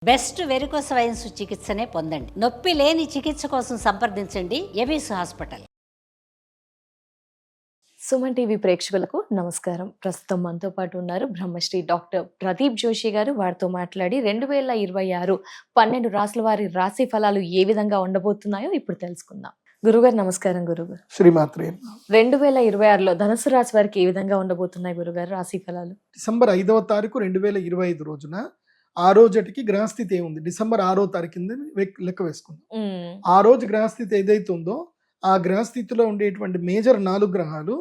Best varicose wines చికిత్సనే పొందండి. నొప్పి లేని చికిత్స కోసం సంప్రదించండి ఎబిస్ హాస్పిటల్. సుమన్ టీవీ ప్రేక్షకులకు నమస్కారం. ప్రస్తుతం మనతో పాటు ఉన్నారు బ్రహ్మశ్రీ డాక్టర్ ప్రదీప్ జోషి గారు. వారితో మాట్లాడి 2026 12 రాసుల వారి రాశి ఫలాలు ఏ విధంగా ఉండబోతున్నాయో ఇప్పుడు తెలుసుకుందాం. గురుగారు నమస్కారం. గురుగారు శ్రీమాత్రే. 2026లో ధనుసు రాశి వారికి ఏ విధంగా ఉండబోతున్నాయి గురుగారు రాశి ఫలాలు? డిసెంబర్ 5వ తారీఖు 2025 రోజున ఆ రోజుకి గ్రహస్థితి ఏముంది, డిసెంబర్ 6వ తారీఖు కింద లెక్క వేసుకుందాం. ఆ రోజు గ్రహస్థితి ఏదైతే ఉందో ఆ గ్రహస్థితిలో ఉండేటువంటి మేజర్ 4 గ్రహాలు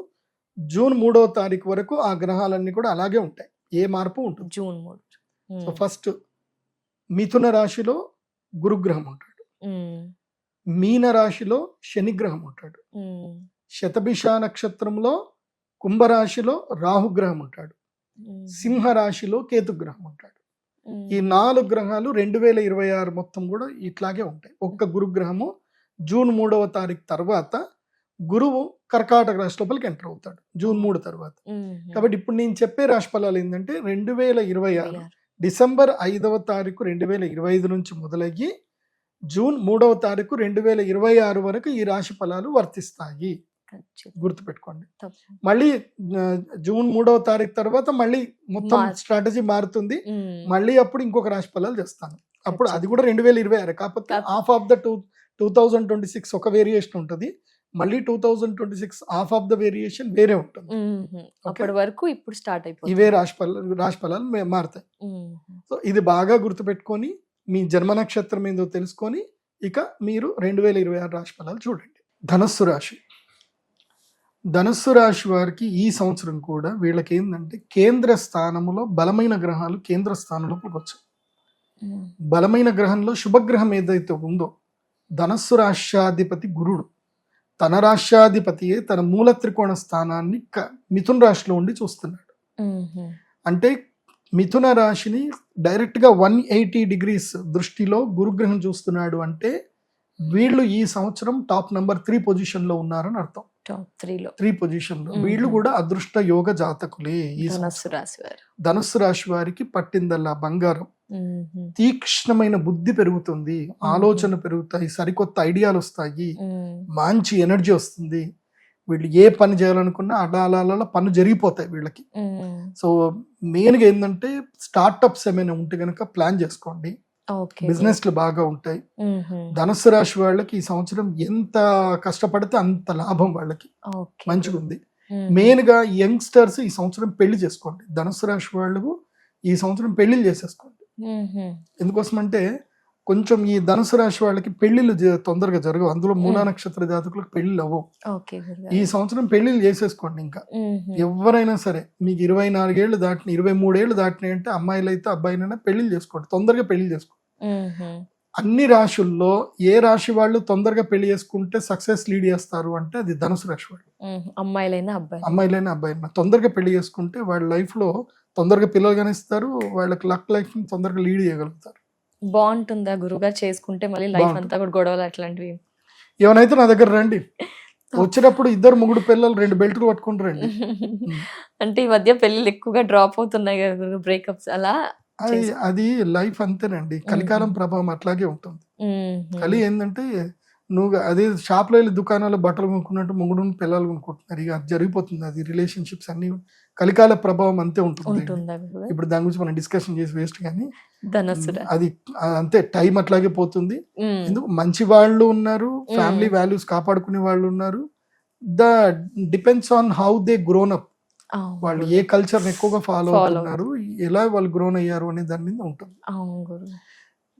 జూన్ 3వ తారీఖు వరకు ఆ గ్రహాలన్నీ కూడా అలాగే ఉంటాయి, ఏ మార్పు ఉంటుంది. జూన్ 3. సో ఫస్ట్ మిథున రాశిలో గురుగ్రహం ఉంటాడు, మీన రాశిలో శనిగ్రహం ఉంటాడు, శతభిష నక్షత్రంలో కుంభరాశిలో రాహుగ్రహం ఉంటాడు, సింహ రాశిలో కేతుగ్రహం ఉంటాడు. ఈ 4 గ్రహాలు 2026 మొత్తం కూడా ఇట్లాగే ఉంటాయి. ఒక్క గురుగ్రహము జూన్ 3వ తారీఖు తర్వాత గురువు కర్కాటక రాశి లోపలికి ఎంటర్ అవుతాడు జూన్ 3 తర్వాత. కాబట్టి ఇప్పుడు నేను చెప్పే రాశి ఫలాలు ఏంటంటే 2026 డిసెంబర్ 5వ తారీఖు 2025 నుంచి మొదలయ్యి జూన్ 3వ తారీఖు 2026 వరకు ఈ రాశి ఫలాలు వర్తిస్తాయి. గుర్తుపెట్టుకోండి. మళ్ళీ జూన్ 3వ తారీఖు తర్వాత మళ్ళీ మొత్తం స్ట్రాటజీ మారుతుంది. మళ్ళీ అప్పుడు ఇంకొక రాశి ఫలాలు చేస్తాను. అప్పుడు అది కూడా 2026, కాకపోతే హాఫ్ ఆఫ్ ద 2026 ఒక వేరియేషన్ ఉంటుంది, మళ్ళీ 2026 హాఫ్ ఆఫ్ ద వేరియేషన్ వేరే ఉంటుంది. అప్పటి వరకు ఇప్పుడు స్టార్ట్ అయిపోతుంది. ఇవే రాశి ఫలాలు మారుతాయి. సో ఇది బాగా గుర్తుపెట్టుకొని మీ జన్మ నక్షత్రం ఏందో తెలుసుకొని ఇక మీరు 2026 రాశి ఫలాలు చూడండి. ధనస్సు రాశి. ధనుస్సు రాశి వారికి ఈ సంవత్సరం కూడా వీళ్ళకి ఏంటంటే కేంద్ర స్థానంలో బలమైన గ్రహాలు కేంద్ర స్థానంలోకి వచ్చాయి. బలమైన గ్రహంలో శుభగ్రహం ఏదైతే ఉందో ధనస్సు రాష్ట్రాధిపతి గురుడు, తన రాష్ట్రాధిపతియే తన మూల త్రికోణ స్థానాన్ని మిథున రాశిలో ఉండి చూస్తున్నాడు. అంటే మిథున రాశిని డైరెక్ట్ గా 180 degrees దృష్టిలో గురుగ్రహం చూస్తున్నాడు. అంటే వీళ్ళు ఈ సంవత్సరం టాప్ నెంబర్ 3 పొజిషన్ లో ఉన్నారని అర్థం. టాప్ 3 పొజిషన్ లో వీళ్ళు కూడా అదృష్ట యోగ జాతకులే. ఈ ధనుస్సు రాశి వారికి పట్టిందల్లా బంగారం, తీక్ష్ణమైన బుద్ధి పెరుగుతుంది, ఆలోచన పెరుగుతాయి, సరికొత్త ఐడియాలు వస్తాయి, మంచి ఎనర్జీ వస్తుంది. వీళ్ళు ఏ పని చేయాలనుకున్నా అలా పనులు జరిగిపోతాయి వీళ్ళకి. సో మెయిన్గా ఏంటంటే స్టార్ట్అప్స్ ఏమైనా ఉంటే కనుక ప్లాన్ చేసుకోండి, బిజినెస్లు బాగా ఉంటాయి. ధనుస్సు రాశి వాళ్ళకి ఈ సంవత్సరం ఎంత కష్టపడితే అంత లాభం వాళ్ళకి మంచిగా ఉంది. మెయిన్ గా యంగ్స్టర్స్ ఈ సంవత్సరం పెళ్లి చేసుకోండి. ధనుస్సు రాశి వాళ్ళు ఈ సంవత్సరం పెళ్లిళ్ళు చేసేసుకోండి. ఎందుకోసం అంటే కొంచెం ఈ ధనుసు రాశి వాళ్ళకి పెళ్లిళ్ళు తొందరగా జరగవు, అందులో మూలా నక్షత్ర జాతకులకు పెళ్లిళ్ళు అవ్వవు. ఈ సంవత్సరం పెళ్లిళ్ళు చేసేసుకోండి. ఇంకా ఎవరైనా సరే మీకు 24 ఏళ్ళు దాటిన 23 ఏళ్ళు దాటినాయి అంటే అమ్మాయిలు అయితే అబ్బాయిలైనా పెళ్లిళ్ళు చేసుకోండి, తొందరగా పెళ్లి చేసుకోండి. అన్ని రాశుల్లో ఏ రాశి వాళ్ళు తొందరగా పెళ్లి చేసుకుంటే సక్సెస్ లీడ్ చేస్తారు అంటే అది ధనుసు రాశి వాళ్ళు. అమ్మాయిలైనా అబ్బాయిలైనా తొందరగా పెళ్లి చేసుకుంటే వాళ్ళ లైఫ్ లో తొందరగా పిల్లలు కనిస్తారు, వాళ్ళకి లైఫ్ తొందరగా లీడ్ చేయగలుగుతారు. బాగుంటుందా గురుగారు చేసుకుంటే మళ్ళీ లైఫ్ అంతా కూడా గొడవలు అట్లాంటివి ఏమైనా నా దగ్గర రండి, వచ్చినప్పుడు 2 3 పిల్లలు 2 బెల్ట్లు పట్టుకుని రండి. అంటే ఈ మధ్య పెళ్లిళ్ళు ఎక్కువగా డ్రాప్ అవుతున్నాయి కదా, బ్రేకప్స్ అలా. అది లైఫ్ అంతేనండి, కలికాలం ప్రభావం అట్లాగే ఉంటుంది. కలి ఏంటంటే నువ్వు అదే షాప్ లో వెళ్ళి దుకాణాలు బట్టలు కొనుక్కున్నట్టు మొగుడు పిల్లలు కొనుక్కుంటున్నారు, ఇక అది జరిగిపోతుంది. అది రిలేషన్షిప్స్ అన్ని కలికాల ప్రభావం అంతే ఉంటుంది. ఇప్పుడు దాని గురించి మనం డిస్కషన్ చేసి వేస్ట్, కానీ అది అంతే, టైం అట్లాగే పోతుంది. ఎందుకు మంచి వాళ్ళు ఉన్నారు, ఫ్యామిలీ వాల్యూస్ కాపాడుకునే వాళ్ళు ఉన్నారు. Depends on how they grown up, వాళ్ళు ఏ కల్చర్ ఎక్కువగా ఫాలో అవుతున్నారు, ఎలా వాళ్ళు గ్రోన్ అయ్యారు అనే దాని మీద ఉంటుంది.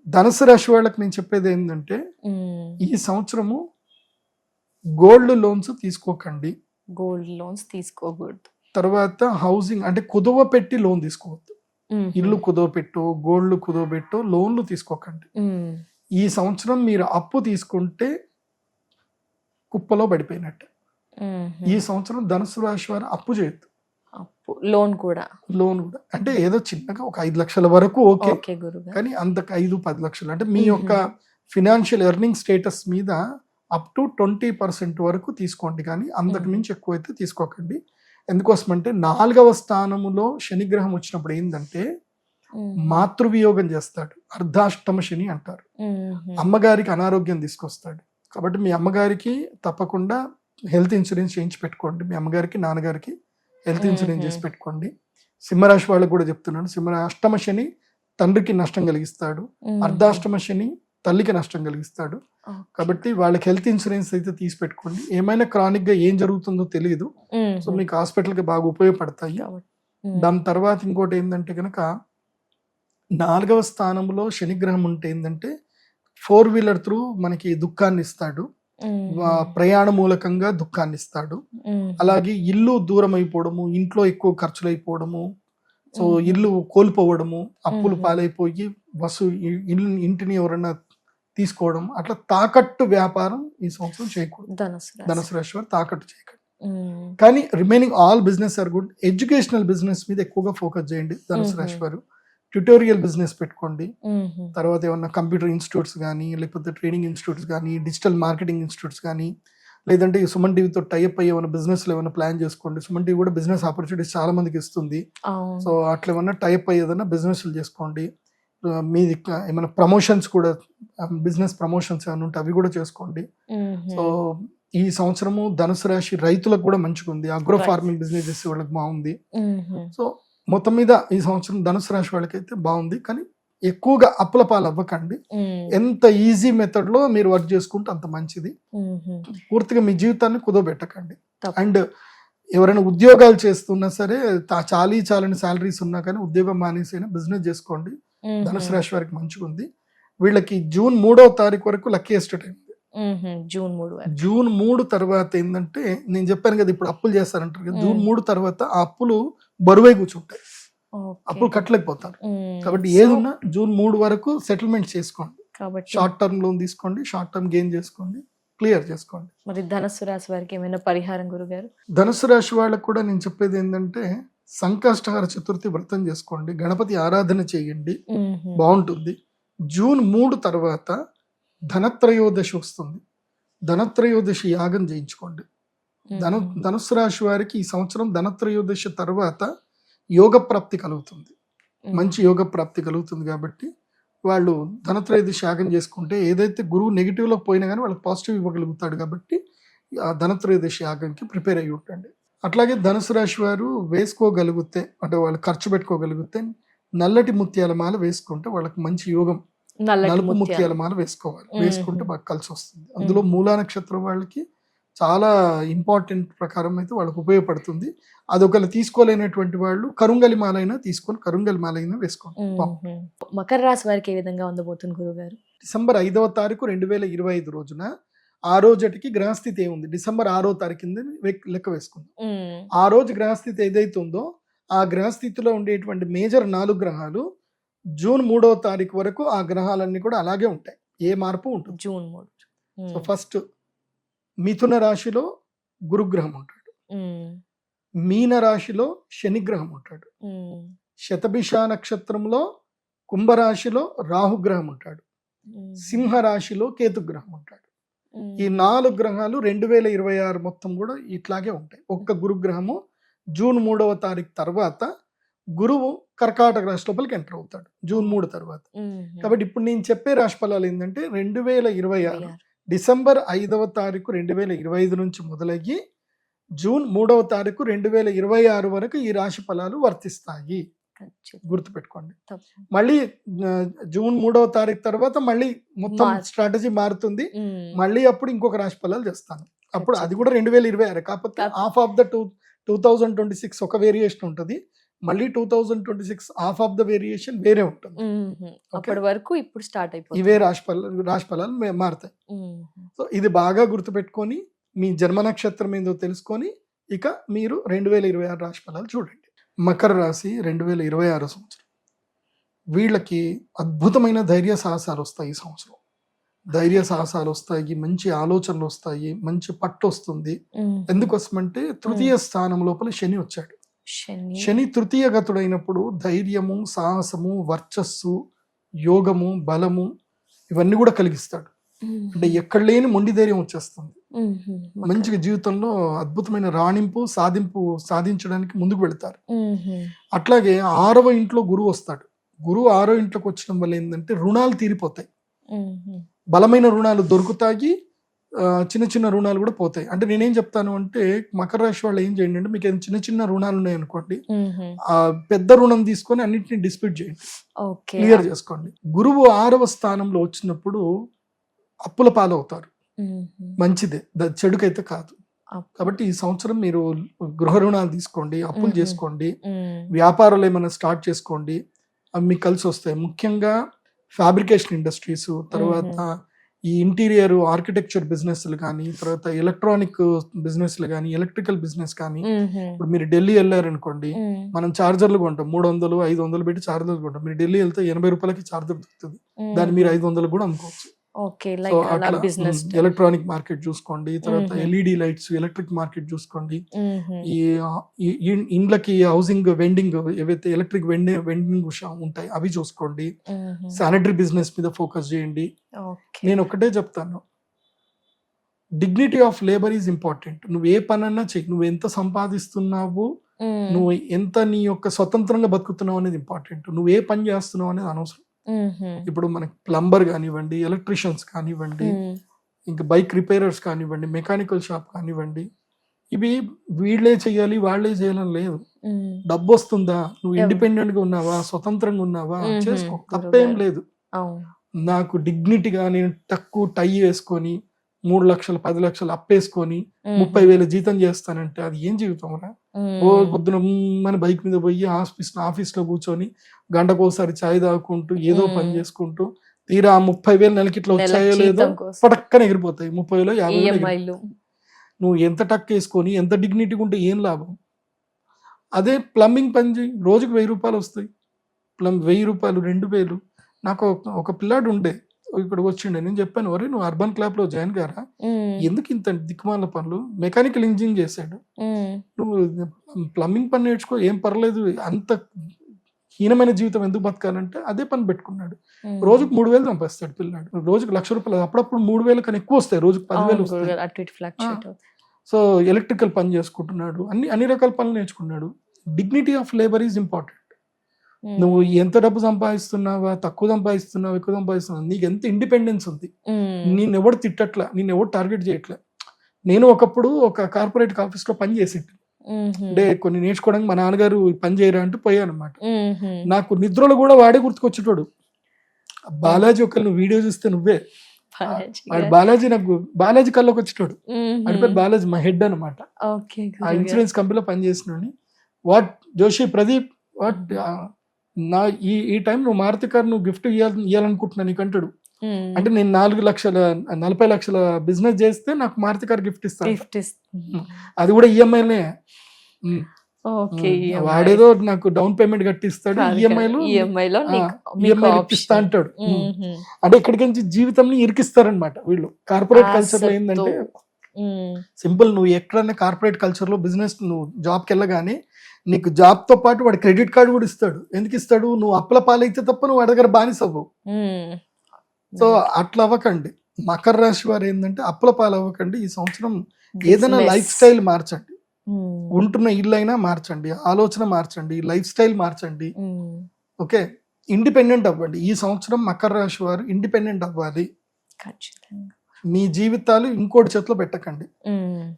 ధనుసు రాశి వాళ్ళకి నేను చెప్పేది ఏంటంటే ఈ సంవత్సరము గోల్డ్ లోన్స్ తీసుకోకండి. గోల్డ్ లోన్స్ తీసుకోకూడదు. తర్వాత హౌసింగ్ అంటే కుదువ పెట్టి లోన్ తీసుకోవద్దు. ఇల్లు కుదువ పెట్టు, గోల్డ్ కుదువ పెట్టు, లోన్లు తీసుకోకండి. ఈ సంవత్సరం మీరు అప్పు తీసుకుంటే కుప్పలో పడిపోయినట్టే. ఈ సంవత్సరం ధనుసు రాశి వారు అప్పు చేయొద్దు. లోన్ కూడా అంటే ఏదో చిన్నగా ఒక 5 లక్షల వరకు ఓకే, కానీ అంతకు 5-10 లక్షలు అంటే మీ యొక్క ఫినాన్షియల్ ఎర్నింగ్ స్టేటస్ మీద అప్ టు 20% వరకు తీసుకోండి, కానీ అంతకు మించి ఎక్కువైతే తీసుకోకండి. ఎందుకోసం అంటే 4వ స్థానములో శనిగ్రహం వచ్చినప్పుడు ఏంటంటే మాతృవియోగం చేస్తాడు, అర్ధాష్టమ శని అంటారు. అమ్మగారికి అనారోగ్యం తీసుకొస్తాడు. కాబట్టి మీ అమ్మగారికి తప్పకుండా హెల్త్ ఇన్సూరెన్స్ చేయించి పెట్టుకోండి. మీ అమ్మగారికి నాన్నగారికి హెల్త్ ఇన్సూరెన్స్ చేసి పెట్టుకోండి. సింహరాశి వాళ్ళకు కూడా చెప్తున్నాను, అష్టమ శని తండ్రికి నష్టం కలిగిస్తాడు, అర్ధాష్టమ శని తల్లికి నష్టం కలిగిస్తాడు. కాబట్టి వాళ్ళకి హెల్త్ ఇన్సూరెన్స్ అయితే తీసి పెట్టుకోండి. ఏమైనా క్రానిక్ గా ఏం జరుగుతుందో తెలియదు, సో మీకు హాస్పిటల్ కి బాగా ఉపయోగపడతాయి. దాని తర్వాత ఇంకోటి ఏంటంటే కనుక 4వ స్థానంలో శనిగ్రహం ఉంటే ఏంటంటే 4-వీలర్ త్రూ మనకి దుఃఖాన్ని ఇస్తాడు, ప్రయాణ మూలకంగా దుఃఖాన్ని ఇస్తాడు. అలాగే ఇల్లు దూరం అయిపోవడము, ఇంట్లో ఎక్కువ ఖర్చులు అయిపోవడము, సో ఇల్లు కోల్పోవడము, అప్పులు పాలైపోయి ఇంటిని ఎవరైనా తీసుకోవడం, అట్లా తాకట్టు వ్యాపారం ఈ సంవత్సరం చేయకూడదు. ధనుసు రాశి వారు తాకట్టు చేయకండి. కానీ remaining all business are good. Educational business మీద ఎక్కువగా ఫోకస్ చేయండి ధనుసు రాశి వారు. ట్యూటోరియల్ బిజినెస్ పెట్టుకోండి. తర్వాత ఏమన్నా కంప్యూటర్ ఇన్స్టిట్యూట్స్ కానీ, లేకపోతే ట్రైనింగ్ ఇన్స్టిట్యూట్స్ కానీ, డిజిటల్ మార్కెటింగ్ ఇన్స్టిట్యూట్స్ కానీ, లేదంటే సుమన్ టీవీతో టైఅప్ అయ్యి ఏమైనా బిజినెస్ లో ఏమైనా ప్లాన్ చేసుకోండి. సుమన్ టీవీ కూడా బిజినెస్ ఆపర్చునిటీస్ చాలా మందికి ఇస్తుంది. సో అట్లా ఏమన్నా టైఅప్ అయ్యి ఏదైనా బిజినెస్ చేసుకోండి. మీది ఏమైనా ప్రమోషన్స్ కూడా, బిజినెస్ ప్రమోషన్స్ ఏమైనా ఉంటే అవి కూడా చేసుకోండి. సో ఈ సంవత్సరము ధనుసు రాశి రైతులకు కూడా మంచిగా ఉంది. అగ్రో ఫార్మింగ్ బిజినెస్ చేసే వాళ్ళకి బాగుంది. సో మొత్తం మీద ఈ సంవత్సరం ధనుసు రాశి వాళ్ళకైతే బాగుంది. కానీ ఎక్కువగా అప్పుల పాలు అవ్వకండి. ఎంత ఈజీ మెథడ్ లో మీరు వర్క్ చేసుకుంటే అంత మంచిది. పూర్తిగా మీ జీవితాన్ని కుదోబెట్టకండి. అండ్ ఎవరైనా ఉద్యోగాలు చేస్తున్నా సరే, చాలని శాలరీస్ ఉన్నా కానీ ఉద్యోగం మానేసి బిజినెస్ చేసుకోండి. ధనుసు రాశి వారికి మంచిగా ఉంది. వీళ్ళకి జూన్ 3వ తారీఖు వరకు లక్కీయెస్ట్ టైం. జూన్ 3 తర్వాత ఏంటంటే, నేను చెప్పాను కదా ఇప్పుడు అప్పులు చేస్తారంటారు కదా, జూన్ 3 తర్వాత ఆ అప్పులు బరువై కూర్చుంటాయి, అప్పులు కట్టలేకపోతారు. కాబట్టి ఏదున్నా జూన్ 3 వరకు సెటిల్మెంట్ చేసుకోండి. షార్ట్ టర్మ్ లోన్ తీసుకోండి, షార్ట్ టర్మ్ గెయిన్ చేసుకోండి, క్లియర్ చేసుకోండి. మరి ధనుసు రాశి వారికి ఏమైనా పరిహారం గురుగారు? ధనుసు రాశి వాళ్ళకు కూడా నేను చెప్పేది ఏంటంటే, సంకష్టహార చతుర్థి వ్రతం చేసుకోండి, గణపతి ఆరాధన చేయండి, బాగుంటుంది. జూన్ 3 తర్వాత ధనత్రయోదశి వస్తుంది. ధనత్రయోదశి యాగం చేయించుకోండి. ధనుసు రాశి వారికి ఈ సంవత్సరం ధనత్రయోదశి తర్వాత యోగ ప్రాప్తి కలుగుతుంది, మంచి యోగ ప్రాప్తి కలుగుతుంది. కాబట్టి వాళ్ళు ధనత్రయోదశి యాగం చేసుకుంటే ఏదైతే గురువు నెగిటివ్ లో పోయినా కానీ వాళ్ళకి పాజిటివ్ ఇవ్వగలుగుతాడు. కాబట్టి ఆ ధనత్రయోదశి యాగంకి ప్రిపేర్ అయ్యి ఉంటండి. అట్లాగే ధనుసు రాశి వారు వేసుకోగలిగితే, అంటే వాళ్ళు ఖర్చు పెట్టుకోగలిగితే నల్లటి ముత్యాల మాల వేసుకుంటే వాళ్ళకి మంచి యోగం. నలుపు ముత్యాల మాల వేసుకోవాలి, వేసుకుంటే బాగా కలిసి వస్తుంది. అందులో మూలా నక్షత్రం వాళ్ళకి చాలా ఇంపార్టెంట్ ప్రకారం అయితే వాళ్ళకి ఉపయోగపడుతుంది. అది ఒకవేళ తీసుకోలేనటువంటి వాళ్ళు కరుంగలి మాల అయినా తీసుకొని కరుంగలి మాల అయినా వేసుకోండి. మకర రాశి వారికి ఏ విధంగా ఉండబోతుంది గురుగారు? డిసెంబర్ 5వ తారీఖు 2025 రోజున ఆ రోజుకి గ్రహస్థితి ఏముంది, డిసెంబర్ 6వ తారీఖు కింద లెక్క వేసుకుందాం. ఆ రోజు గ్రహస్థితి ఏదైతే ఉందో ఆ గ్రహస్థితిలో ఉండేటువంటి మేజర్ 4 గ్రహాలు జూన్ 3వ తారీఖు వరకు ఆ గ్రహాలన్నీ కూడా అలాగే ఉంటాయి, ఏ మార్పు ఉంటుంది. జూన్ 3. సో ఫస్ట్ మిథున రాశిలో గురుగ్రహం ఉంటాడు, మీన రాశిలో శనిగ్రహం ఉంటాడు, శతభిష నక్షత్రంలో కుంభరాశిలో రాహుగ్రహం ఉంటాడు, సింహ రాశిలో కేతుగ్రహం ఉంటాడు. ఈ 4 గ్రహాలు 2026 మొత్తం కూడా ఇట్లాగే ఉంటాయి. ఒక్క గురుగ్రహము జూన్ 3వ తారీఖు తర్వాత గురువు కర్కాటక రాశి లోపలికి ఎంటర్ అవుతాడు జూన్ 3 తర్వాత. కాబట్టి ఇప్పుడు నేను చెప్పే రాశి ఫలాలు ఏంటంటే 2026 డిసెంబర్ 5వ తారీఖు 2025 నుంచి మొదలయ్యి జూన్ 3వ తారీఖు 2026 వరకు ఈ రాశి ఫలాలు వర్తిస్తాయి, గుర్తుపెట్టుకోండి. మళ్ళీ జూన్ 3వ తారీఖు తర్వాత మళ్ళీ మొత్తం స్ట్రాటజీ మారుతుంది. మళ్ళీ అప్పుడు ఇంకొక రాశి ఫలాలు చేస్తాను. అప్పుడు అది కూడా 2026, కాకపోతే హాఫ్ ఆఫ్ ద 2026 ఒక వేరియేషన్ ఉంటుంది, మళ్ళీ 2026 హాఫ్ ఆఫ్ ద వేరియేషన్ వేరే ఉంటుంది. అప్పటి వరకు ఇప్పుడు స్టార్ట్ అయిపోతుంది, ఇవే రాశి ఫలాలు మారుతాయి. సో ఇది బాగా గుర్తుపెట్టుకొని మీ జన్మ నక్షత్రం ఏందో తెలుసుకొని ఇక మీరు 2026 రాశి ఫలాలు చూడండి. మకర రాశి 2026 సంవత్సరం వీళ్ళకి అద్భుతమైన ధైర్య సాహసాలు వస్తాయి. ఈ సంవత్సరం ధైర్య సాహసాలు వస్తాయి, మంచి ఆలోచనలు వస్తాయి, మంచి పట్టు వస్తుంది. ఎందుకోసమంటే తృతీయ స్థానం లోపల శని వచ్చాడు. శని తృతీయ గతుడైనప్పుడు ధైర్యము, సాహసము, వర్చస్సు, యోగము, బలము ఇవన్నీ కూడా కలిగిస్తాడు. అంటే ఎక్కడ లేని మొండి ధైర్యం వచ్చేస్తుంది. మంచిగా జీవితంలో అద్భుతమైన సాధించడానికి ముందుకు వెళ్తారు. అట్లాగే 6వ ఇంట్లో గురువు వస్తాడు గురువు 6వ ఇంట్లోకి వచ్చడం వల్ల ఏంటంటే రుణాలు తీరిపోతాయి, బలమైన రుణాలు దొరుకుతాయి, చిన్న చిన్న రుణాలు కూడా పోతాయి. అంటే నేనేం చెప్తాను అంటే మకర రాశి వాళ్ళు ఏం చేయండి అంటే మీకు ఏదైనా చిన్న చిన్న రుణాలు ఉన్నాయి అనుకోండి, ఆ పెద్ద రుణం తీసుకొని అన్నింటినీ డిస్ప్యూట్ చేయండి, క్లియర్ చేసుకోండి. గురువు 6వ స్థానంలో వచ్చినప్పుడు అప్పుల పాలవుతారు, మంచిదే, చెడుకైతే కాదు. కాబట్టి ఈ సంవత్సరం మీరు గృహ రుణాలు తీసుకోండి, అప్పులు చేసుకోండి, వ్యాపారాలు ఏమైనా స్టార్ట్ చేసుకోండి, అవి మీకు కలిసి వస్తాయి. ముఖ్యంగా ఫ్యాబ్రికేషన్ ఇండస్ట్రీస్, తర్వాత ఈ ఇంటీరియర్ ఆర్కిటెక్చర్ బిజినెస్లు కానీ, తర్వాత ఎలక్ట్రానిక్ బిజినెస్లు కానీ, ఎలక్ట్రికల్ బిజినెస్ కానీ. ఇప్పుడు మీరు ఢిల్లీ వెళ్ళారనుకోండి, మనం చార్జర్లు కొంటాం 300, 500 పెట్టి చార్జర్లు కొంటాం. మీరు ఢిల్లీ వెళ్తే 80 రూపాయలకి చార్జర్ దొరుకుతుంది, దాన్ని మీరు 500 కూడా అమ్ముకోవచ్చు. ఎలక్ట్రానిక్ మార్కెట్ చూసుకోండి, తర్వాత ఎల్ఈడి లైట్స్, ఎలక్ట్రిక్ మార్కెట్ చూసుకోండి. ఈ ఇండ్లకి హౌసింగ్ వెండింగ్ ఏవైతే ఎలక్ట్రిక్ వెండింగ్ ఉంటాయి అవి చూసుకోండి. శానిటరీ బిజినెస్ మీద ఫోకస్ చేయండి. నేను ఒకటే చెప్తాను, dignity of labour is important. నువ్వు ఏ పనన్నా చెయ్యి, నువ్వు ఎంత సంపాదిస్తున్నావు, నువ్వు ఎంత నీ యొక్క స్వతంత్రంగా బతుకుతున్నావు అనేది ఇంపార్టెంట్. నువ్వు ఏ పని చేస్తున్నావు అనేది అనవసరం. ఇప్పుడు మనకి ప్లంబర్ కానివ్వండి, ఎలక్ట్రీషియన్స్ కానివ్వండి, ఇంకా బైక్ రిపేరర్స్ కానివ్వండి, మెకానికల్ షాప్ కానివ్వండి, ఇవి వీళ్ళే చెయ్యాలి వాళ్ళే చేయాలని లేదు. డబ్బు వస్తుందా, నువ్వు ఇండిపెండెంట్ గా ఉన్నావా, స్వతంత్రంగా ఉన్నావా, చేసుకో, తప్పేం లేదు. నాకు డిగ్నిటీగా నేను తక్కువ టై వేసుకొని 3 లక్షలు 10 లక్షలు అప్పేసుకొని 30,000 జీతం చేస్తానంటే అది ఏం జీవితం రా? ఓ పొద్దున మన బైక్ మీద పోయి ఆఫీస్లో కూర్చొని గంటకోసారి చాయ్ తాగుకుంటూ ఏదో పని చేసుకుంటూ తీరా 30,000 నెలకి ఇట్లా వచ్చాయో లేదో పటక్కన ఎగిరిపోతాయి. 30,000 50,000 నువ్వు ఎంత టక్ వేసుకొని ఎంత డిగ్నిటీగా ఉంటే ఏం లాభం? అదే ప్లంబింగ్ పని చేయి, రోజుకి 1,000 రూపాయలు వస్తాయి. 1,000 రూపాయలు 2,000. నాకు ఒక పిల్లాడు ఉండే ఇక్కడ వచ్చిండే, నేను చెప్పాను, ఒరే నువ్వు అర్బన్ క్లబ్ లో జాయిన్ గారా, ఎందుకు ఇంత దిక్కుమాల పనులు, మెకానికల్ ఇంజనీరింగ్ చేశాడు, నువ్వు ప్లంబింగ్ పని నేర్చుకో, ఏం పర్లేదు, అంత హీనమైన జీవితం ఎందుకు బతకాలంటే అదే పని పెట్టుకున్నాడు. రోజుకు 3,000 సంపాదిస్తాడు పిల్లాడు, రోజుకు 1,00,000 రూపాయలు, అప్పుడప్పుడు 3,000 కన్నా ఎక్కువ వస్తాయి, రోజుకు 10,000 వస్తాయి. సో ఎలక్ట్రికల్ పని చేసుకుంటున్నాడు, అన్ని రకాల పనులు నేర్చుకున్నాడు. Dignity of labour is important. నువ్వు ఎంత డబ్బు సంపాదిస్తున్నావా, తక్కువ సంపాదిస్తున్నావా, ఎక్కువ సంపాదిస్తున్నావు, నీకు ఎంత ఇండిపెండెన్స్ ఉంది, నేను ఎవడు తిట్టట్లా, నేను ఎవడు టార్గెట్ చేయట్లే. నేను ఒకప్పుడు ఒక కార్పొరేట్ ఆఫీస్ లో పని చేసేట్టు, అంటే కొన్ని నేర్చుకోవడానికి మా నాన్నగారు పని చేయరా అంటే పోయాను అనమాట. నాకు నిద్రలో కూడా వాడే గుర్తుకొచ్చేటోడు. బాలాజీ ఒకళ్ళు నువ్వు వీడియో చూస్తే నువ్వే బాలాజీ, నాకు బాలాజీ కల్లోకి వచ్చేటోడు. అడిపోయి బాలాజీ మా హెడ్ అనమాట, ఆ ఇన్సూరెన్స్ కంపెనీలో పనిచేసిన. వాట్ జోషి ప్రదీప్, వాట్ నా ఈ టైం నువ్వు మారుతి కార్ నువ్వు గిఫ్ట్ ఇవ్వాలనుకుంటున్నా నీకు అంటాడు. అంటే నేను 40 లక్షల బిజినెస్ చేస్తే నాకు మారుతి కార్ గిఫ్ట్ ఇస్తాను, అది కూడా ఈఎంఐలే. వాడేదో నాకు డౌన్ పేమెంట్ కట్టిస్తాడు, ఈఎంఐలో ఇప్పిస్తా అంటాడు. అంటే ఇక్కడికి నుంచి జీవితం ఇరికిస్తారనమాట వీళ్ళు. కార్పొరేట్ కల్చర్ లో ఏంటంటే సింపుల్, నువ్వు ఎక్కడన్నా కార్పొరేట్ కల్చర్ లో బిజినెస్ నువ్వు జాబ్కి వెళ్ళగానే నీకు జాబ్ తో పాటు వాడు క్రెడిట్ కార్డు కూడా ఇస్తాడు. ఎందుకు ఇస్తాడు? నువ్వు అప్పుల పాలైతే తప్ప నువ్వు వాడి దగ్గర బానిసవ్వు. సో అట్లా అవ్వకండి. మకర రాశి వారు ఏంటంటే అప్పుల పాలు అవ్వకండి. ఈ సంవత్సరం ఏదైనా లైఫ్ స్టైల్ మార్చండి, ఉంటున్న ఇల్లు అయినా మార్చండి, ఆలోచన మార్చండి, లైఫ్ స్టైల్ మార్చండి. ఓకే, ఇండిపెండెంట్ అవ్వండి. ఈ సంవత్సరం మకర రాశి వారు ఇండిపెండెంట్ అవ్వాలి. మీ జీవితాలు ఇంకోటి చేతిలో పెట్టకండి.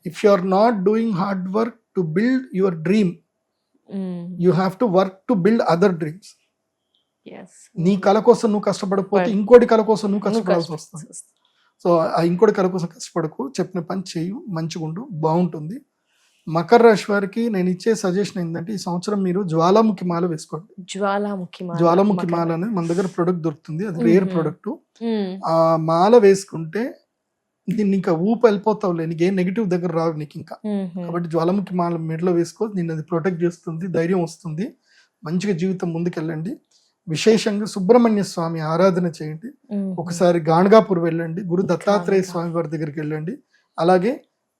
If you are not doing hard work to build your dream, you have to work to build other dreams. నీ కళ కోసం నువ్వు కష్టపడకపోతే ఇంకోటి కళ కోసం నువ్వు కష్టపడాల్సి వస్తుంది. సో ఆ ఇంకోటి కళ కోసం కష్టపడకు, చెప్పిన పని చేయు, మంచిగా ఉండు, బాగుంటుంది. మకర రాశి వారికి నేను ఇచ్చే సజెషన్ ఏంటంటే ఈ సంవత్సరం మీరు జ్వాలాముఖి మాల వేసుకోండి. జ్వాలాముఖి మాల అనేది మన దగ్గర ప్రొడక్ట్ దొరుకుతుంది, అది రేర్ ప్రొడక్ట్. ఆ మాల వేసుకుంటే దీన్ని ఇంకా ఊపు వెళ్ళిపోతావులే, నీకు ఏ నెగిటివ్ దగ్గర రావు నీకు ఇంకా. కాబట్టి జ్వాలాముఖి మాల మెడలో వేసుకో, నిన్ను అది ప్రొటెక్ట్ చేస్తుంది, ధైర్యం వస్తుంది, మంచిగా జీవితం ముందుకెళ్ళండి. విశేషంగా సుబ్రహ్మణ్య స్వామి ఆరాధన చేయండి. ఒకసారి గాణగాపూర్ వెళ్ళండి, గురు దత్తాత్రేయ స్వామి వారి దగ్గరికి వెళ్ళండి. అలాగే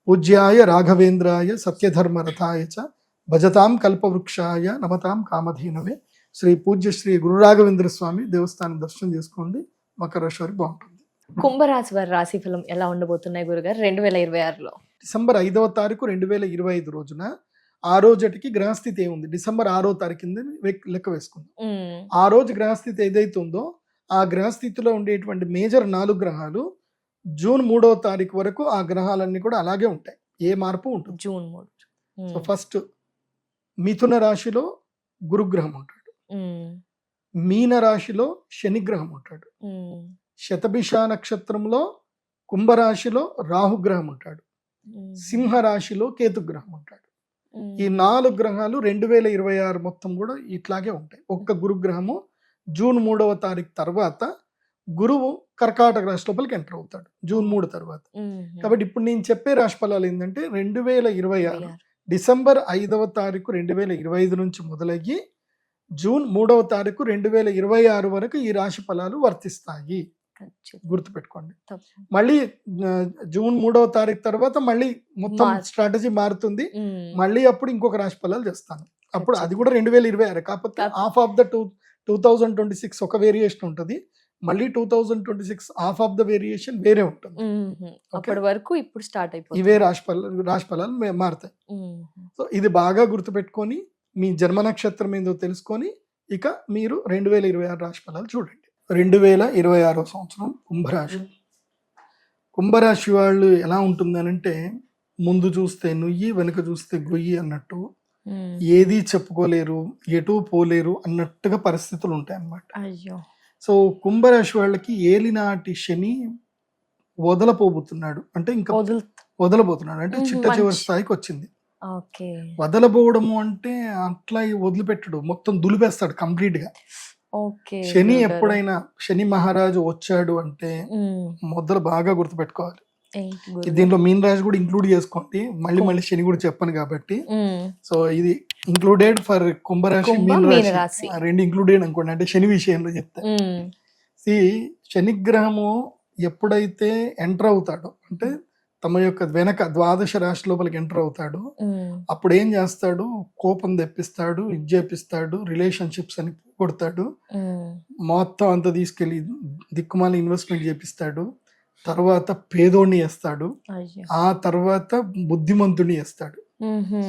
పూజ్యాయ రాఘవేంద్రాయ సత్యధర్మ రథాయ చ భజతాం కల్పవృక్షాయ నమతాం కామధేనవే శ్రీ పూజ్య శ్రీ గురు రాఘవేంద్ర స్వామి దేవస్థానం దర్శనం చేసుకోండి. మకర రాశి వారికి బాగుంటుంది. కుంభరాశి వారి రాశి ఫలం ఎలా ఉండబోతున్నాయి గురుగారు 2026లో? డిసెంబర్ 5వ తారీఖు 2025 రోజున ఆ రోజుకి గ్రహస్థితి ఏముంది, డిసెంబర్ 6వ తారీఖు కింద లెక్క వేసుకుందాం. ఆ రోజు గ్రహస్థితి ఏదైతే ఉందో ఆ గ్రహస్థితిలో ఉండేటువంటి మేజర్ 4 గ్రహాలు జూన్ 3వ తారీఖు వరకు ఆ గ్రహాలన్నీ కూడా అలాగే ఉంటాయి, ఏ మార్పు ఉంటుంది. జూన్ 3. సో ఫస్ట్ మిథున రాశిలో గురుగ్రహం ఉంటాడు, మీన రాశిలో శనిగ్రహం ఉంటాడు, శతభిష నక్షత్రంలో కుంభరాశిలో రాహుగ్రహం ఉంటాడు, సింహ రాశిలో కేతుగ్రహం ఉంటాడు. ఈ 4 గ్రహాలు 2026 మొత్తం కూడా ఇట్లాగే ఉంటాయి. ఒక్క గురుగ్రహము జూన్ 3వ తారీఖు తర్వాత గురువు కర్కాటక రాశి లోపలికి ఎంటర్ అవుతాడు జూన్ 3 తర్వాత. కాబట్టి ఇప్పుడు నేను చెప్పే రాశి ఫలాలు ఏంటంటే 2026 డిసెంబర్ 5వ తారీఖు 2025 నుంచి మొదలయ్యి జూన్ 3వ తారీఖు 2026 వరకు ఈ రాశి ఫలాలు వర్తిస్తాయి. గుర్తుపెట్టుకోండి. మళ్ళీ జూన్ 3వ తారీఖు తర్వాత మళ్ళీ మొత్తం స్ట్రాటజీ మారుతుంది. మళ్ళీ అప్పుడు ఇంకొక రాశి ఫలాలు చేస్తాను. అప్పుడు అది కూడా 2026, కాకపోతే హాఫ్ ఆఫ్ ద 2026 ఒక వేరియేషన్ ఉంటుంది, మళ్ళీ 2026 హాఫ్ ఆఫ్ ద వేరియేషన్ వేరే ఉంటుంది. అప్పటి వరకు ఇప్పుడు స్టార్ట్ అయిపోతుంది, ఇవే రాశి ఫలాలు మారుతాయి. సో ఇది బాగా గుర్తుపెట్టుకొని మీ జన్మ నక్షత్రం ఏందో తెలుసుకొని ఇక మీరు 2026 రాశి ఫలాలు చూడండి. 2026 సంవత్సరం కుంభరాశి. కుంభరాశి వాళ్ళు ఎలా ఉంటుందనంటే ముందు చూస్తే నుయ్యి వెనుక చూస్తే గొయ్యి అన్నట్టు, ఏది చెప్పుకోలేరు, ఎటు పోలేరు అన్నట్టుగా పరిస్థితులు ఉంటాయి అన్నమాట. సో కుంభరాశి వాళ్ళకి ఏలినాటి శని వదలపోబోతున్నాడు, అంటే ఇంకా వదలబోతున్నాడు అంటే చిట్ట చివరి స్థాయికి వచ్చింది. వదలబోవడము అంటే అట్లా వదిలిపెట్టడు, మొత్తం దులిపేస్తాడు కంప్లీట్ గా. శని ఎప్పుడైనా శని మహారాజు వచ్చాడు అంటే మొదలు బాగా గుర్తుపెట్టుకోవాలి. దీంట్లో మీన రాశి కూడా ఇంక్లూడ్ చేసుకోండి, మళ్ళీ శని కూడా చెప్పను కాబట్టి. సో ఇది ఇంక్లూడెడ్ ఫర్ కుంభరాశి మీన రాశి రెండు ఇంక్లూడెడ్ అనుకోండి, అంటే శని విషయంలో చెప్తా. శనిగ్రహము ఎప్పుడైతే ఎంటర్ అవుతాడో అంటే తమ యొక్క వెనక ద్వాదశ రాశి లోపలికి ఎంటర్ అవుతాడు, అప్పుడు ఏం చేస్తాడు, కోపం తెప్పిస్తాడు, ఇది చేపిస్తాడు, రిలేషన్షిప్స్ అని కొడతాడు, మొత్తం అంతా తీసుకెళ్లి దిక్కుమాల ఇన్వెస్ట్మెంట్ చేపిస్తాడు, తర్వాత పేదోడిని వేస్తాడు, ఆ తర్వాత బుద్ధిమంతుని వేస్తాడు.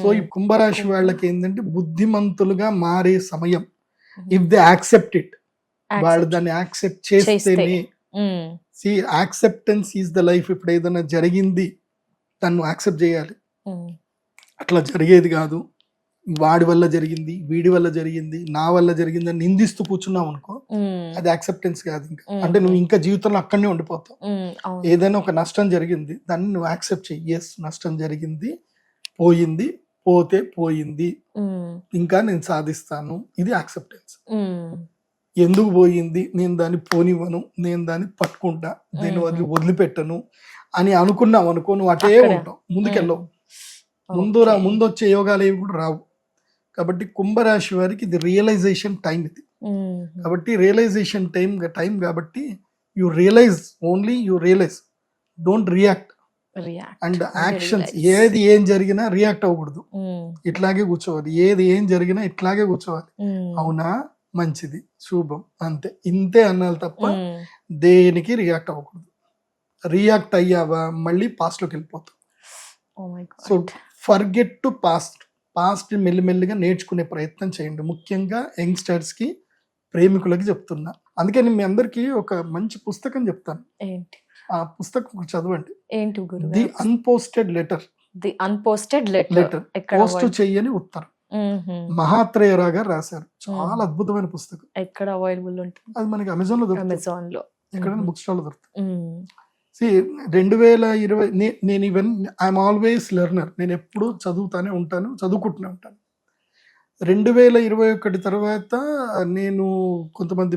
సో ఈ కుంభరాశి వాళ్ళకి ఏంటంటే బుద్ధిమంతులుగా మారే సమయం, ఇఫ్ దే యాక్సెప్ట్ ఇట్, వాళ్ళు దాన్ని యాక్సెప్ట్ చేస్తేనే. Acceptance is the life. ఇప్పుడు ఏదైనా జరిగింది తను యాక్సెప్ట్ చేయాలి, అట్లా జరిగేది కాదు వాడి వల్ల జరిగింది, వీడి వల్ల జరిగింది, నా వల్ల జరిగింది అని నిందిస్తూ కూర్చున్నావు అనుకో, అది యాక్సెప్టెన్స్ కాదు. ఇంకా అంటే నువ్వు ఇంకా జీవితంలో అక్కడనే ఉండిపోతావు. ఏదైనా ఒక నష్టం జరిగింది, దాన్ని నువ్వు యాక్సెప్ట్ చెయ్యి. ఎస్, నష్టం జరిగింది, పోయింది, పోతే పోయింది, ఇంకా నేను సాధిస్తాను, ఇది యాక్సెప్టెన్స్. ఎందుకు పోయింది, నేను దాన్ని పోనివ్వను, నేను దాన్ని పట్టుకుంటా, నేను అది వదిలిపెట్టను అని అనుకున్నావు అనుకో, నువ్వు అటే ఉంటావు, ముందుకెళ్ళవు. ముందు వచ్చే యోగాలు ఏవి కూడా రావు. కాబట్టి కుంభరాశి వారికి ఇది రియలైజేషన్ టైం. ఇది కాబట్టి రియలైజేషన్ టైం కాబట్టి you realise, only you realise, don't react. And actions, ఏది ఏం జరిగినా రియాక్ట్ అవ్వకూడదు, ఇట్లాగే కూర్చోవాలి. ఏది ఏం జరిగినా ఇట్లాగే కూర్చోవాలి. అవునా, మంచిది, శుభం, అంతే, ఇంతే అన్నాలి తప్ప దేనికి రియాక్ట్ అవ్వకూడదు. రియాక్ట్ అయ్యావా మళ్ళీ పాస్ట్ లోకి వెళ్ళిపోతావు. సో ఫర్గెట్ టు పాస్ట్ మెల్లిమెల్లిగా నేర్చుకునే ప్రయత్నం చేయండి. ముఖ్యంగా యంగ్స్టర్స్ కి, ప్రేమికులకి చెప్తున్నా. అందుకే నేను మీ అందరికి ఒక మంచి పుస్తకం చెప్తాను, ఆ పుస్తకం చదవండి. The అన్పోస్టెడ్ letter. పోస్ట్ చెయ్యని ఉత్తరం. మహాత్రేయరా గారు రాశారు. చాలా అద్భుతమైన పుస్తకం. ఎక్కడ అవైలబుల్ ఉంటుంది? అది మనకి అమెజాన్ లో దొరుకుతుంది, ఎక్కడైనా బుక్ స్టాల్ లో దొరుకుతుంది. 2020 నేను ఈవెన్ ఐఎమ్ ఆల్వేస్ లెర్నర్, నేను ఎప్పుడు చదువుతూనే ఉంటాను. 2021 తర్వాత నేను కొంతమంది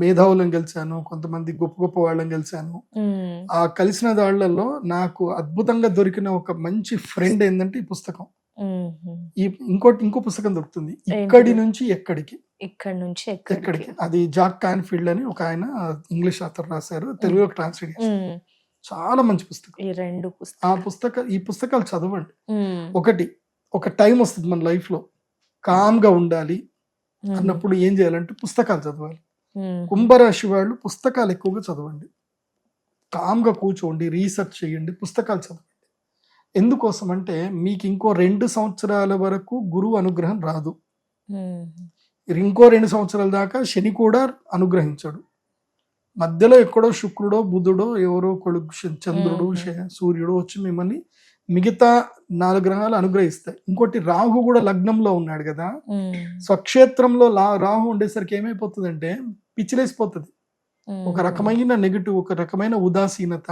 మేధావులను కలిశాను, కొంతమంది గొప్ప గొప్ప వాళ్ళని కలిశాను. ఆ కలిసిన దాళ్లలో నాకు అద్భుతంగా దొరికిన ఒక మంచి ఫ్రెండ్ ఏంటంటే ఈ పుస్తకం. ఇంకో పుస్తకం దొరుకుతుంది, ఇక్కడి నుంచి ఎక్కడికి. అది జాక్ కాన్ఫీల్డ్ అని ఒక ఆయన ఇంగ్లీష్ ఆథర్ రాశారు, తెలుగులోకి ట్రాన్స్లేట్ చేశారు. చాలా మంచి పుస్తకం. ఈ పుస్తకాలు చదవండి. ఒక టైం వస్తుంది మన లైఫ్ లో కామ్ గా ఉండాలి అన్నప్పుడు ఏం చేయాలంటే పుస్తకాలు చదవాలి. కుంభరాశి వాళ్ళు పుస్తకాలు ఎక్కువగా చదవండి, కామ్ గా కూర్చోండి, రీసెర్చ్ చేయండి, పుస్తకాలు చదవండి. ఎందుకోసం అంటే మీకు ఇంకో 2 సంవత్సరాల వరకు గురువు అనుగ్రహం రాదు. ఇంకో 2 సంవత్సరాల దాకా శని కూడా అనుగ్రహించడు. మధ్యలో ఎక్కడో శుక్రుడో బుధుడో ఎవరో కొడుకు చంద్రుడు సూర్యుడు వచ్చి మిమ్మల్ని మిగతా 4 గ్రహాలు అనుగ్రహిస్తాయి. ఇంకోటి రాహు కూడా లగ్నంలో ఉన్నాడు కదా, స్వక్షేత్రంలో రాహు ఉండేసరికి ఏమైపోతుందంటే పిచ్చిలేసిపోతుంది. ఒక రకమైన నెగిటివ్, ఒక రకమైన ఉదాసీనత.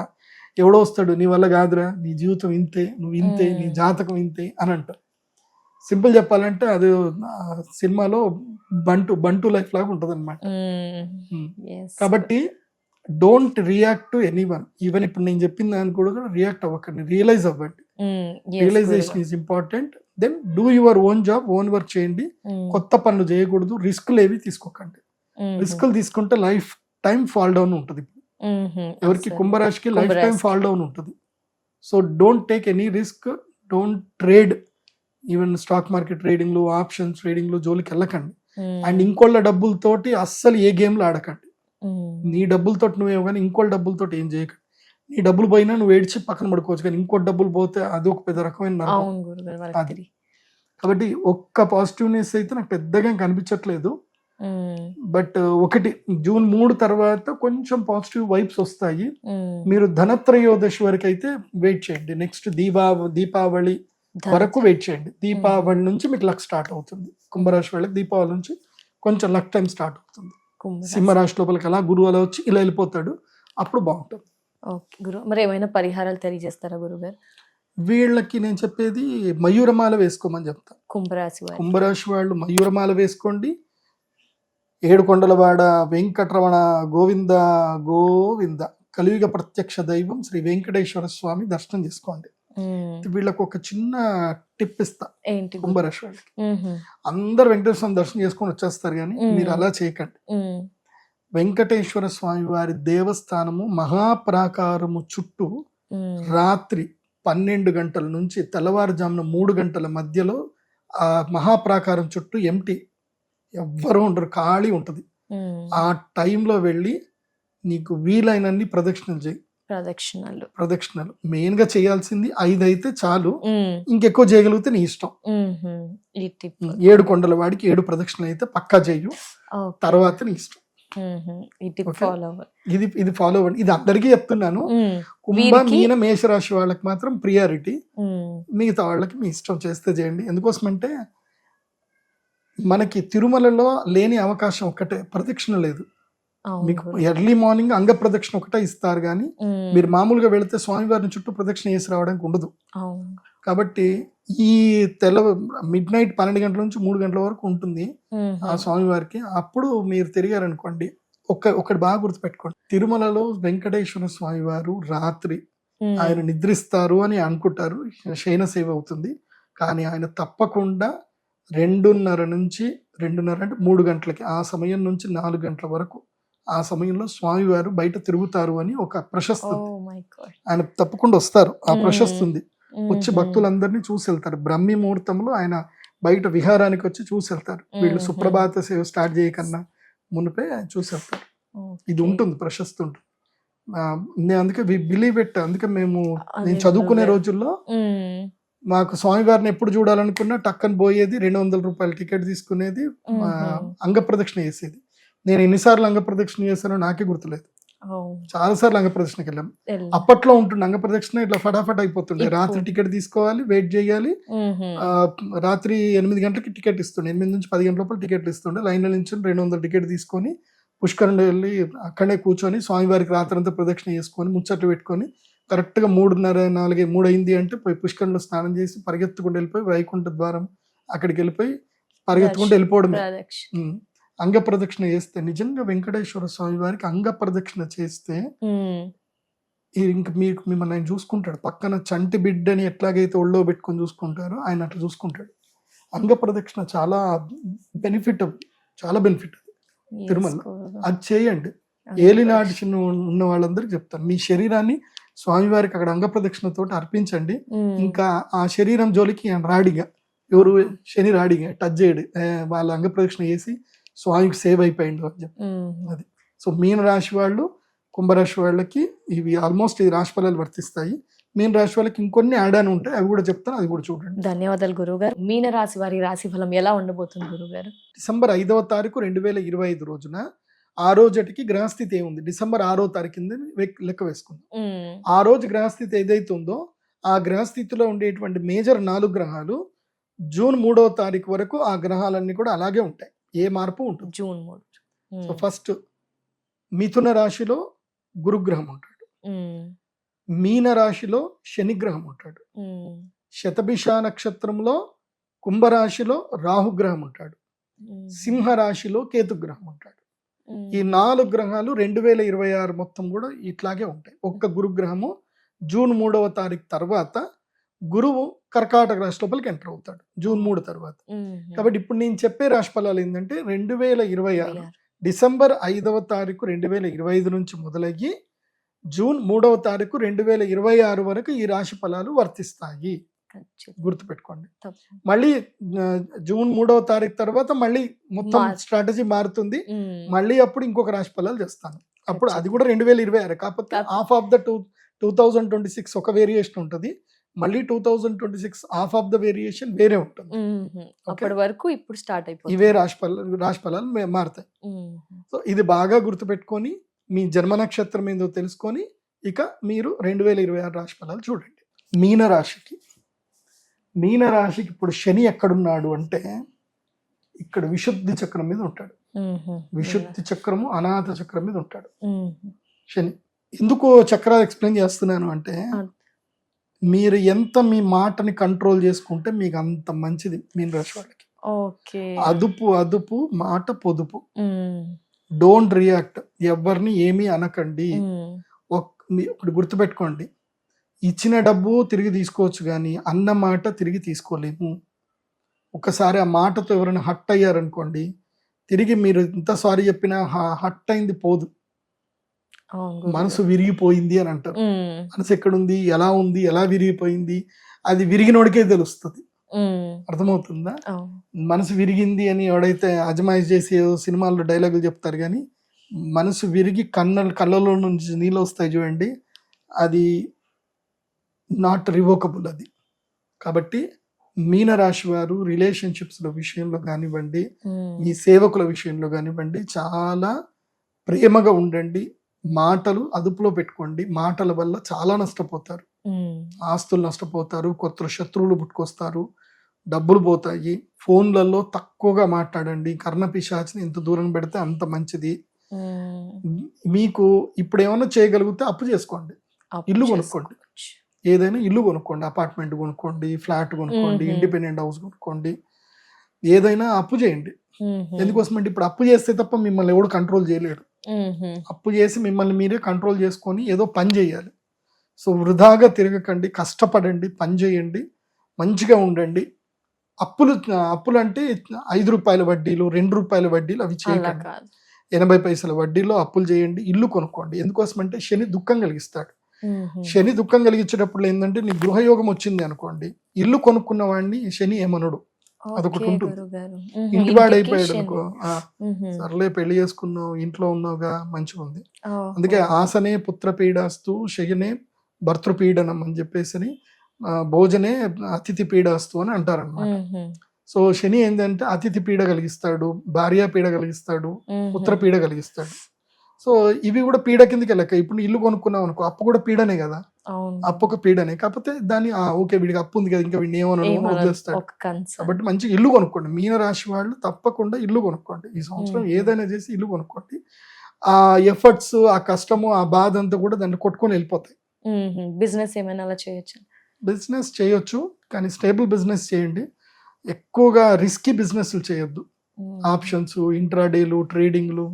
ఎవడో వస్తాడు, నీ వల్ల కాదురా, నీ జీవితం ఇంతే, నువ్వు ఇంతే, నీ జాతకం ఇంతే అని అంటారు. సింపుల్ చెప్పాలంటే అది సినిమాలో బంటు లైఫ్ లాగా ఉంటుంది అనమాట. కాబట్టి don't react to anyone. Even ఇప్పుడు నేను చెప్పిన దాన్ని కూడా రియాక్ట్ అవ్వకండి, రియలైజ్ అవ్వండి. Realisation is important. Then do your own job, own work చేయండి. కొత్త పనులు చేయకూడదు, రిస్క్లు ఏవి తీసుకోకండి. రిస్క్లు తీసుకుంటే లైఫ్ టైం ఫాల్ డౌన్ ఉంటుంది. ఎవరికి కుంభరాశికి లైఫ్ టైం ఫాల్ డౌన్ ఉంటుంది. So don't take any risk, don't trade. Even stock market trading లో, ఆప్షన్స్ ట్రేడింగ్ లో జోలికి వెళ్ళకండి. అండ్ ఇంకోళ్ళ డబ్బులతోటి అస్సలు ఏ గేమ్ లో ఆడకండి. నీ డబ్బులతో నువ్వేమో కానీ ఇంకోళ్ళ డబ్బులతో ఏం చేయకండి. నీ డబ్బులు పోయినా నువ్వు ఏడ్చి పక్కన పడుకోవచ్చు, కానీ ఇంకో డబ్బులు పోతే అది ఒక పెద్ద రకమైన అది. కాబట్టి ఒక్క పాజిటివ్నెస్ అయితే నాకు పెద్దగా కనిపించట్లేదు. బట్ ఒకటి జూన్ 3 తర్వాత కొంచెం పాజిటివ్ వైబ్స్ వస్తాయి. మీరు ధనత్రయోదశి వరకు అయితే వెయిట్ చేయండి. నెక్స్ట్ దీపావళి వరకు వెయిట్ చేయండి. దీపావళి నుంచి మీకు లక్ స్టార్ట్ అవుతుంది. కుంభరాశి వాళ్ళకి దీపావళి నుంచి కొంచెం లక్ టైం స్టార్ట్ అవుతుంది. సింహరాశి లోపలికి అలా గురువు అలా వచ్చి ఇలా వెళ్ళిపోతాడు, అప్పుడు బాగుంటుంది. మరి ఏమైనా పరిహారాలు తెలియజేస్తారా గురుగారు? వీళ్ళకి నేను చెప్పేది మయూరమాల వేసుకోమని చెప్తా. కుంభరాశి వాళ్ళు మయూరమాల వేసుకోండి. ఏడుకొండలవాడ వెంకటరమణ గోవింద గోవింద కలియుగ ప్రత్యక్ష దైవం శ్రీ వెంకటేశ్వర స్వామి దర్శనం చేసుకోండి. వీళ్ళకి ఒక చిన్న టిప్ ఇస్తా. కుంభరాశి వాళ్ళకి అందరు వెంకటేశ్వర స్వామి దర్శనం చేసుకొని వచ్చేస్తారు, కానీ మీరు అలా చేయకండి. వెంకటేశ్వర స్వామి వారి దేవస్థానము మహాప్రాకారము చుట్టూ రాత్రి 12 గంటల నుంచి తెల్లవారుజామున 3 గంటల మధ్యలో ఆ మహాప్రాకారం చుట్టూ ఎంటీ, ఎవ్వరూ ఉండరు, ఖాళీ ఉంటది. ఆ టైంలో వెళ్ళి నీకు వీలైనన్ని ప్రదక్షిణలు చేయి. ప్రదక్షిణలు మెయిన్ గా చేయాల్సింది 5 అయితే చాలు, ఇంకెక్కువ చేయగలిగితే నీ ఇష్టం. 7 కొండల వాడికి 7 ప్రదక్షిణలు అయితే పక్కా చేయు, తర్వాత నీ ఇష్టం. ఇది ఫాలో అవ్వండి. ఇది అందరికీ చెప్తున్నాను. కుంభ మీన మేషరాశి వాళ్ళకి మాత్రం ప్రియారిటీ, మిగతా వాళ్ళకి మీ ఇష్టం చేస్తే చేయండి. ఎందుకోసమంటే మనకి తిరుమలలో లేని అవకాశం ఒక్కటే, ప్రదక్షిణ లేదు. మీకు ఎర్లీ మార్నింగ్ అంగ ప్రదక్షిణ ఒకటే ఇస్తారు, కానీ మీరు మామూలుగా వెళితే స్వామివారిని చుట్టూ ప్రదక్షిణ చేసి రావడానికి ఉండదు. కాబట్టి ఈ మిడ్ నైట్ 12 గంటల నుంచి 3 గంటల వరకు ఉంటుంది ఆ స్వామివారికి. అప్పుడు మీరు తిరిగారనుకోండి, ఒకటి బాగా గుర్తుపెట్టుకోండి, తిరుమలలో వెంకటేశ్వర స్వామి వారు రాత్రి ఆయన నిద్రిస్తారు అని అనుకుంటారు, శయన సేవ అవుతుంది. కానీ ఆయన తప్పకుండా 2:30 నుంచి 2:30 అంటే 3 గంటలకి, ఆ సమయం నుంచి 4 గంటల వరకు, ఆ సమయంలో స్వామివారు బయట తిరుగుతారు అని ఒక ప్రశస్తి. ఆయన తప్పకుండా వస్తారు, ఆ ప్రశస్తి ఉంది. వచ్చి భక్తులందరినీ చూసి వెళ్తారు. బ్రహ్మి ముహూర్తంలో ఆయన బయట విహారానికి వచ్చి చూసి వెళ్తారు. వీళ్ళు సుప్రభాత సేవ స్టార్ట్ చేయకన్నా మునిపే చూసి వెళ్తారు. ఇది ఉంటుంది, ప్రశస్తి ఉంటుంది. అందుకే వి బిలీవ్ ఇట్. అందుకే నేను చదువుకునే రోజుల్లో మాకు స్వామివారిని ఎప్పుడు చూడాలనుకున్నా టక్కన పోయేది, 200 రూపాయల టికెట్ తీసుకునేది, అంగ ప్రదక్షిణ చేసేది. నేను ఎన్నిసార్లు అంగ ప్రదక్షిణ చేశానో నాకే గుర్తులేదు. చాలా సార్లు అంగ ప్రదక్షిణకి వెళ్ళాం. అప్పట్లో ఉంటుండే అంగ ప్రదక్షిణ ఇట్లా ఫటాఫట్ అయిపోతుండే. రాత్రి టికెట్ తీసుకోవాలి, వెయిట్ చేయాలి. రాత్రి 8 గంటలకి టికెట్ ఇస్తుండే, 8 నుంచి 10 గంటల లోపల టికెట్లు ఇస్తుండే. లైన్లో నుంచి 200 టికెట్ తీసుకొని పుష్కరంలో వెళ్ళి అక్కడే కూర్చొని స్వామివారికి రాత్రంతా ప్రదక్షిణ చేసుకొని ముచ్చట్లు పెట్టుకొని కరెక్ట్గా 3:30, 4 అయింది అంటే పోయి పుష్కరంలో స్నానం చేసి పరిగెత్తుకుంటూ వెళ్ళిపోయి వైకుంఠ ద్వారం అక్కడికి వెళ్ళిపోయి పరిగెత్తుకుంటూ వెళ్ళిపోవడమే. అంగ ప్రదక్షిణ చేస్తే నిజంగా వెంకటేశ్వర స్వామి వారికి అంగ ప్రదక్షిణ చేస్తే ఇంకా మిమ్మల్ని ఆయన చూసుకుంటాడు. పక్కన చంటి బిడ్డని ఎట్లాగైతే ఒళ్ళో పెట్టుకొని చూసుకుంటారో ఆయన అట్లా చూసుకుంటాడు. అంగ ప్రదక్షిణ చాలా బెనిఫిట్ తిరుమల. అది చేయండి. ఏలినాటి ఉన్న వాళ్ళందరికీ చెప్తాను, మీ శరీరాన్ని స్వామివారికి అక్కడ అంగ ప్రదక్షిణతో అర్పించండి. ఇంకా ఆ శరీరం జోలికి రాడిగా, ఎవరు శని రాడిగా టచ్ చేయడు, వాళ్ళ అంగ ప్రదక్షిణ చేసి స్వామికి సేవ్ అయిపోయిండు అని చెప్పి. అది సో మీన రాశి వాళ్ళు, కుంభరాశి వాళ్ళకి ఇవి ఆల్మోస్ట్ ఈ రాశి ఫలాలు వర్తిస్తాయి. మీన రాశి వాళ్ళకి ఇంకొన్ని యాడ్ అని ఉంటాయి, అవి కూడా చెప్తాను, అది కూడా చూడండి. ధన్యవాదాలు గురువు గారు. మీన రాశి వారి రాశి ఫలం ఎలా ఉండబోతుంది గురువు గారు? డిసెంబర్ 5వ తారీఖు 2025 రోజున ఆ రోజుటికి గ్రహస్థితి ఏముంది, డిసెంబర్ 6వ తారీఖు కింద లెక్క వేసుకుందాం. ఆ రోజు గ్రహస్థితి ఏదైతే ఉందో ఆ గ్రహస్థితిలో ఉండేటువంటి మేజర్ 4 గ్రహాలు జూన్ 3వ తారీఖు వరకు ఆ గ్రహాలన్నీ కూడా అలాగే ఉంటాయి, ఏ మార్పు ఉంటుంది. జూన్ 3. సో ఫస్ట్ మిథున రాశిలో గురుగ్రహం ఉంటాడు, మీన రాశిలో శనిగ్రహం ఉంటాడు, శతభిష నక్షత్రంలో కుంభరాశిలో రాహుగ్రహం ఉంటాడు, సింహ రాశిలో కేతుగ్రహం ఉంటాడు. ఈ 4 గ్రహాలు 2026 మొత్తం కూడా ఇట్లాగే ఉంటాయి. ఒక్క గురుగ్రహము జూన్ 3వ తారీఖు తర్వాత గురువు కర్కాటక రాశి లోపలికి ఎంటర్ అవుతాడు జూన్ 3 తర్వాత. కాబట్టి ఇప్పుడు నేను చెప్పే రాశి ఫలాలు ఏంటంటే 2026 డిసెంబర్ 5వ తారీఖు 2025 నుంచి మొదలయ్యి జూన్ 3వ తారీఖు 2026 వరకు ఈ రాశి ఫలాలు వర్తిస్తాయి, గుర్తుపెట్టుకోండి. మళ్ళీ జూన్ 3వ తారీఖు తర్వాత మళ్ళీ మొత్తం స్ట్రాటజీ మారుతుంది, మళ్ళీ అప్పుడు ఇంకొక రాశి ఫలాలు చేస్తాను. అప్పుడు అది కూడా 2026, కాకపోతే హాఫ్ ఆఫ్ ద 2026 ఒక వేరియేషన్ ఉంటుంది, మళ్ళీ 2026 హాఫ్ ఆఫ్ ద వేరియేషన్ వేరే ఉంటుంది. అప్పటి వరకు ఇప్పుడు స్టార్ట్ అయిపోతుంది, ఇవే రాశి ఫలాలు మారుతాయి. సో ఇది బాగా గుర్తుపెట్టుకొని మీ జన్మ నక్షత్రం ఏందో తెలుసుకొని ఇక మీరు 2026 రాశి ఫలాలు చూడండి. మీన రాశికి ఇప్పుడు శని ఎక్కడున్నాడు అంటే ఇక్కడ విశుద్ధి చక్రం మీద ఉంటాడు. విశుద్ధి చక్రము అనాథ చక్రం మీద ఉంటాడు శని. ఎందుకు చక్రాలు ఎక్స్ప్లెయిన్ చేస్తున్నాను అంటే మీరు ఎంత మీ మాటని కంట్రోల్ చేసుకుంటే మీకు అంత మంచిది మీన రాశి వాళ్ళకి. అదుపు మాట పొదుపు, డోంట్ రియాక్ట్, ఎవరిని ఏమీ అనకండి. ఇప్పుడు గుర్తుపెట్టుకోండి, ఇచ్చిన డబ్బు తిరిగి తీసుకోవచ్చు కానీ అన్న మాట తిరిగి తీసుకోలేము. ఒకసారి ఆ మాటతో ఎవరైనా హట్ అయ్యారనుకోండి, తిరిగి మీరు ఎంత సారీ చెప్పినా హట్ అయింది పోదు, మనసు విరిగిపోయింది అని అంటారు. మనసు ఎక్కడుంది, ఎలా ఉంది, ఎలా విరిగిపోయింది, అది విరిగినోడికే తెలుస్తుంది. అర్థమవుతుందా? మనసు విరిగింది అని ఎవడైతే అజమాయిష్ చేసి సినిమాల్లో డైలాగులు చెప్తారు, కానీ మనసు విరిగి కళ్ళలో నుంచి నీళ్ళు వస్తాయి చూడండి, అది నాట్ రివోకబుల్ అది. కాబట్టి మీన రాశి వారు రిలేషన్షిప్స్ విషయంలో కానివ్వండి, మీ సేవకుల విషయంలో కానివ్వండి చాలా ప్రేమగా ఉండండి. మాటలు అదుపులో పెట్టుకోండి, మాటల వల్ల చాలా నష్టపోతారు, ఆస్తులు నష్టపోతారు, కొత్త శత్రువులు పుట్టుకొస్తారు, డబ్బులు పోతాయి. ఫోన్లలో తక్కువగా మాట్లాడండి, కర్ణపిశాచిని ఎంత దూరం పెడితే అంత మంచిది. మీకు ఇప్పుడు ఏమన్నా చేయగలిగితే అప్పు చేసుకోండి, ఇల్లు కొనుక్కోండి, ఏదైనా ఇల్లు కొనుక్కోండి, అపార్ట్మెంట్ కొనుక్కోండి, ఫ్లాట్ కొనుక్కోండి, ఇండిపెండెంట్ హౌస్ కొనుక్కోండి, ఏదైనా అప్పు చేయండి. ఎందుకోసమంటే ఇప్పుడు అప్పు చేస్తే తప్ప మిమ్మల్ని ఎవడు కంట్రోల్ చేయలేడు. అప్పు చేసి మిమ్మల్ని మీరే కంట్రోల్ చేసుకొని ఏదో పని చేయాలి. సో వృధాగా తిరగకండి, కష్టపడండి, పని చేయండి, మంచిగా ఉండండి. అప్పులు అంటే 5 రూపాయల వడ్డీలు, 2 రూపాయల వడ్డీలు అవి చేయకండి. 80 పైసల వడ్డీలో అప్పులు చేయండి, ఇల్లు కొనుక్కోండి. ఎందుకోసమంటే శని దుఃఖం కలిగిస్తాడు. శని దుఃఖం కలిగించేటప్పుడు ఏంటంటే నీ గృహయోగం వచ్చింది అనుకోండి, ఇల్లు కొనుక్కున్న వాడిని శని ఏమనడు, అదొకటి ఉంటుంది. ఇంటివాడైపోయాడు అనుకో, సర్లే పెళ్లి చేసుకున్నావు, ఇంట్లో ఉన్నావుగా, మంచిగా ఉంది. అందుకే ఆసనే పుత్రపీడాస్తు శయనే భర్తృపీడనం అని చెప్పేసి భోజనే అతిథి పీడాస్తు అని అంటారనమాట. సో శని ఏంటంటే అతిథి పీడ కలిగిస్తాడు, భార్య పీడ కలిగిస్తాడు, పుత్ర పీడ కలిగిస్తాడు. సో ఇవి కూడా పీడ కిందకి లెక్క. ఇప్పుడు ఇల్లు కొనుక్కున్నావు అనుకో, అప్పు కూడా పీడనే కదా, అప్పు ఒక పీడనే. కాకపోతే దాన్ని ఓకే వీడికి అప్పు ఉంది కదా, ఇంకా వీడిని ఏమన్నా వదిలేస్తాడు. కాబట్టి మంచిగా ఇల్లు కొనుక్కోండి. మీన రాశి వాళ్ళు తప్పకుండా ఇల్లు కొనుక్కోండి. ఈ సంవత్సరం ఏదైనా చేసి ఇల్లు కొనుక్కోండి. ఆ ఎఫర్ట్స్, ఆ కష్టము, ఆ బాధ అంతా కూడా దాన్ని కొట్టుకొని వెళ్ళిపోతాయి. బిజినెస్ ఏమైనా అలా చేయొచ్చు? బిజినెస్ చేయొచ్చు, కానీ స్టేబుల్ బిజినెస్ చేయండి. ఎక్కువగా రిస్కీ బిజినెస్లు చేయొద్దు. ఆప్షన్స్, ఇంట్రాడేలు, ట్రేడింగ్లు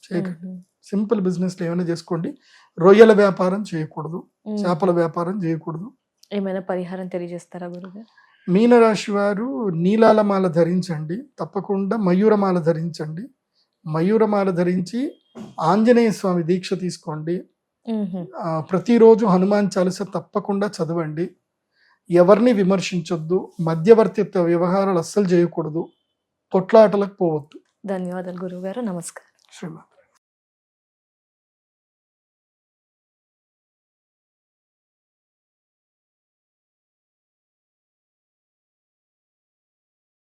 చేయకండి. సింపుల్ బిజినెస్లు ఏమైనా చేసుకోండి. రొయ్యల వ్యాపారం చేయకూడదు, చేపల వ్యాపారం చేయకూడదు. ఏమైనా పరిహారం తెలియజేస్తారా గురుగారు? మీనరాశి వారు నీలాలమాల ధరించండి, తప్పకుండా మయూరమాల ధరించండి. మయూరమాల ధరించి ఆంజనేయ స్వామి దీక్ష తీసుకోండి. ప్రతిరోజు హనుమాన్ చాలీస తప్పకుండా చదవండి. ఎవరిని విమర్శించొద్దు, మధ్యవర్తిత్వ వ్యవహారాలు అస్సలు చేయకూడదు, కొట్లాటలకు పోవద్దు. ధన్యవాదాలు గురువు గారు. నమస్కారం. శ్రీమాన్.